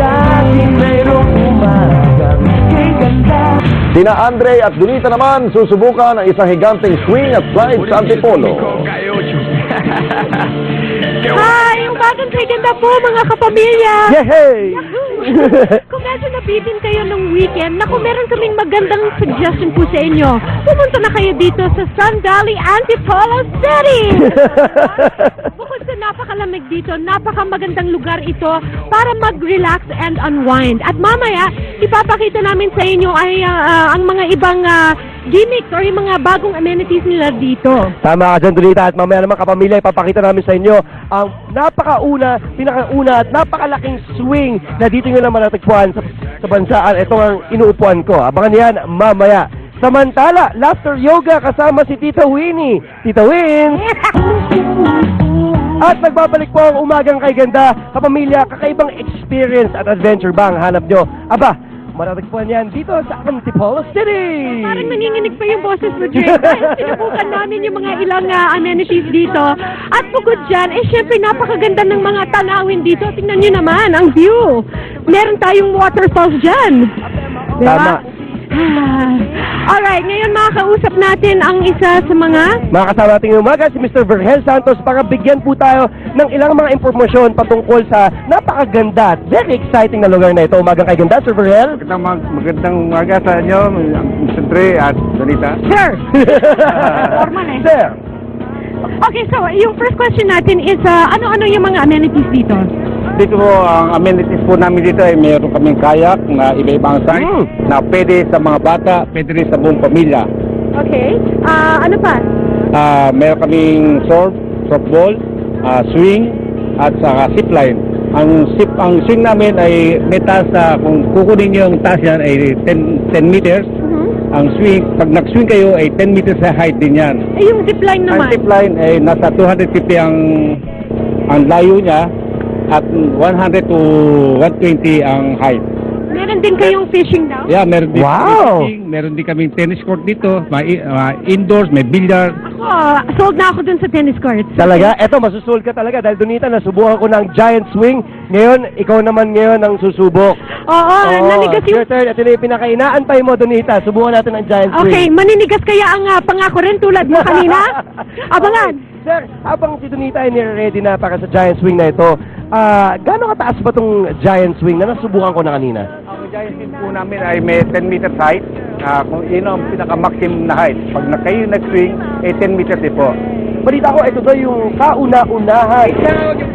dati mayroong umagang kay ganda. Sina Andre at Donita naman susubukan ang isang higanteng swing at slide sa Antipolo. Hi! Umagang kay ganda po mga kapamilya! Yehey! Kung medyo nabitin kayo ng weekend, naku, meron kaming magandang suggestion po sa inyo. Pumunta na kayo dito sa Sun Valley, Antipolo City! Bukod sa napakalamig dito, napakamagandang lugar ito para mag-relax and unwind. At mamaya, ipapakita namin sa inyo ay ang mga ibang gimmicks or yung mga bagong amenities nila dito. Tama ka dyan, Donita. At mamaya naman kapamilya, ipapakita namin sa inyo ang pinakauna at napakalaking swing na dito nyo naman natagpuan sa bansaan. Ito ang inuupuan ko. Abangan yan mamaya. Samantala, laughter yoga kasama si Tita Winnie. Tita Win! At nagbabalik po ang umagang kay ganda. Kapamilya, kakaibang experience at adventure ba ang hanap nyo? Aba, matatagpuan yan dito sa Antipolo City! Parang nanginginig pa yung boses mo, Jay. Sinubukan namin yung mga ilang amenities dito. At bukod dyan, syempre napakaganda ng mga tanawin dito. Tingnan nyo naman, ang view. Meron tayong waterfalls dyan. Tama. Alright, ngayon makakausap natin ang isa sa mga... Mga kasama natin ngayong umaga, si Mr. Virgel Santos, para bigyan po tayo ng ilang mga impormasyon patungkol sa napakaganda at very exciting na lugar na ito. Umagang kay ganda, Sir Virgel. Magandang umaga sa inyo, Mr. Dre at Donita. Sir! Formal eh. Sir. Okay, so yung first question natin is, ano-ano yung mga amenities dito? Dito po, ang amenities po namin dito ay mayroon kaming kayak na iba-ibang size na pwede sa mga bata, pwede rin sa buong pamilya. Okay. Ano pa? Mayroon kaming softball, swing, at saka zipline. Ang swing namin ay may taas kung kukunin nyo yung taas yan ay 10 meters. Ang swing, pag nag-swing kayo ay 10 meters sa height din yan. Eh, yung zipline naman? Ang zipline ay nasa 250 ang layo niya at 100 to 120 ang height. Meron din kayong fishing daw? Yeah, meron din Wow! fishing, meron din kaming tennis court dito, may indoors, may billiard. Ako, sold na ako dun sa tennis courts. Talaga? Eto, masusul ka talaga dahil Donita, nasubukan ko ng giant swing. Ngayon, ikaw naman ngayon ang susubok. Oo, nanigas yung... Your turn. Ito na yung pinakainaantay mo, Donita. Subukan natin ang giant swing. Okay, maninigas kaya ang pangako rin tulad mo kanina? Abangan! Sir, habang si Donita ay nire-ready na para sa giant swing na ito, gaano kataas ba itong giant swing na nasubukan ko na kanina? Ang giant swing po namin ay may 10 meters height, kung yun ang pinaka-maximum na height. Pag kayo nag-swing, ay 10 meters din po. Balita ko, ito daw yung kauna-unahan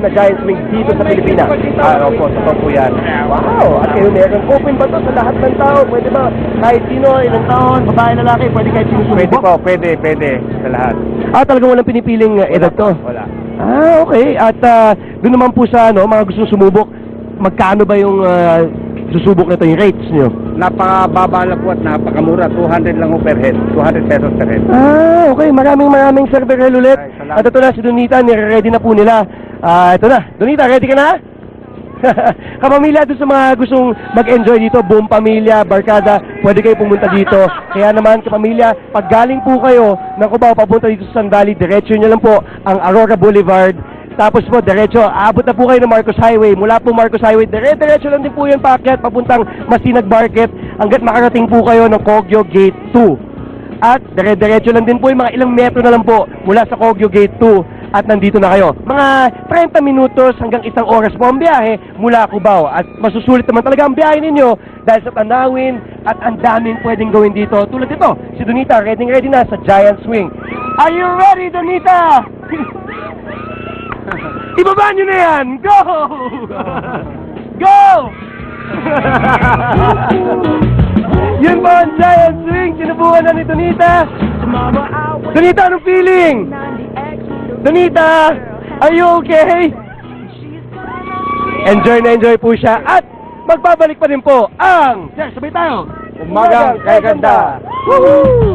na giant swing dito sa Pilipinas. Opo, sa po yan. Wow! At kayo meron open ba ito sa lahat ng tao? Pwede ba? Kahit sino, ilang taon, babae, lalaki, pwede kahit sino sumubok? Pwede po, pwede sa lahat. Talagang walang pinipiling edad to? Wala. Okay. At doon naman po sa mga gustong sumubok, magkano ba yung susubok nito, yung rates nyo? Napakababa lang po at napakamura, 200 lang po per head, 200 pesos per head. Okay. Maraming Sir Virgel ulit. Ay, salamat. At ito na si Donita, nire-ready na po nila. Ito na. Donita, ready ka na? Kapamilya, doon sa mga gustong mag-enjoy dito, buong pamilya, barkada, pwede kayo pumunta dito. Kaya naman, kapamilya, pag galing po kayo ng Cubao, papunta dito sa Sun Valley, diretso nyo lang po ang Aurora Boulevard. Tapos po, diretso, aabot na po kayo ng Marcos Highway. Mula po Marcos Highway, diretso lang din po yung paakyat, papuntang Masinag Market, hanggat makarating po kayo ng Kogyo Gate 2. At diretso lang din po yung mga ilang metro na lang po mula sa Kogyo Gate 2. At nandito na kayo. Mga 30 minutos hanggang 1 oras po ang biyahe mula Cubao. At masusulit naman talaga ang biyahe ninyo dahil sa tanawin at ang daming pwedeng gawin dito. Tulad ito, si Donita, ready na sa giant swing. Are you ready, Donita? Ibaba nyo na yan! Go! Go! Yun po ang giant swing. Sinubukan na ni Donita. Donita, anong feeling? Donita, are you okay? Enjoy po siya. At magbabalik pa rin po ang... Sir, sabay tayo. Umagang kay ganda. Woohoo!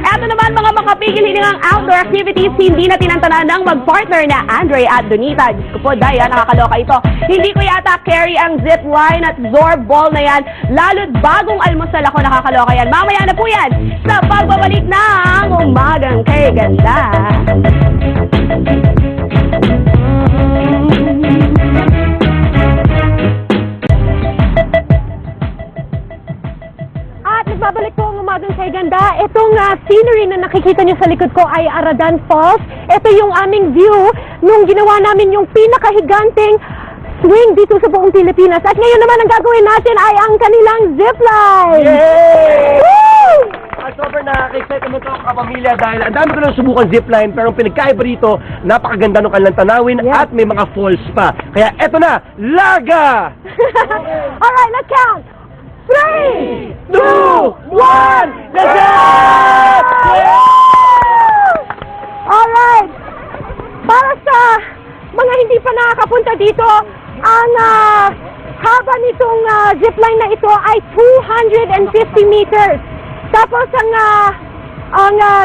Eto naman mga makapigil, outdoor activities, hindi na tinantanan ng mag-partner na Andre at Donita. Diyos ko po, Daya, nakakaloka ito. Hindi ko yata carry ang zip line at zorb ball na yan. Lalo't bagong almusal ako, nakakaloka yan. Mamaya na po yan sa pagbabalik ng Umagang Kay Ganda. At nagbabalik po ang Umagang Kay Ganda. Itong scenery na nakikita niyo sa likod ko ay Aradan Falls. Ito yung aming view nung ginawa namin yung pinakahiganting swing dito sa buong Pilipinas. At ngayon naman ang gagawin natin ay ang kanilang zipline! Yay! Woo! At sobrang nakaka-excite naman ito kapamilya dahil ang dami ko lang subukan zipline pero ang pinagkaiba rito, napakaganda ng kanilang tanawin Yeah. at may mga falls pa. Kaya eto na, Larga! Alright, let's count! 3, 2, 1, let's go! Alright! Para sa mga hindi pa nakakapunta dito, ang haba nitong zipline na ito ay 250 meters. Tapos ang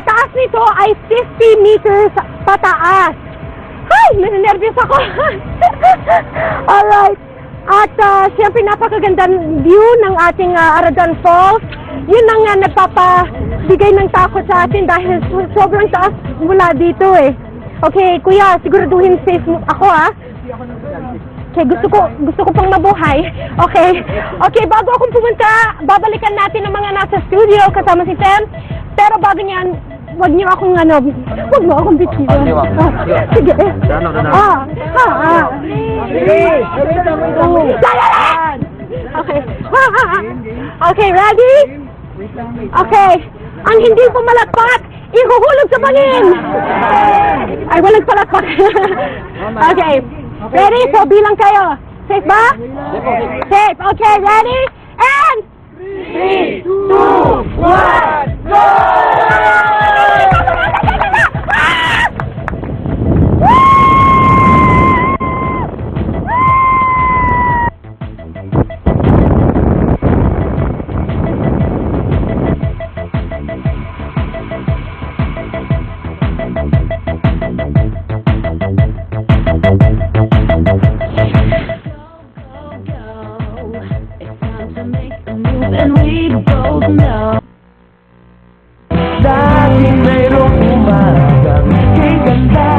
taas nito ay 50 meters pataas. Ay, naninervyos ako. Alright. At siyempre napakagandang view ng ating Aradan Falls. Yun ang nagpapabigay ng takot sa atin dahil sobrang taas mula dito eh. Okay, kuya, siguraduhin safe ako Okay, gusto ko pang mabuhay. Okay, bago akong pumunta, babalikan natin ang mga nasa studio kasama si Tem. Pero bago niyan, wag niyo akong wag mo akong bitiwan. Sige. Okay, ready? Okay. Ang hindi pumalakpak, ihuhulog sa bangin! Ay, walang palakpak. Okay. Ready? So, bilang kayo. Safe ba? Safe. Okay, ready? And... 3, 2, 1, go! Dahil mayroong umagang kay ganda.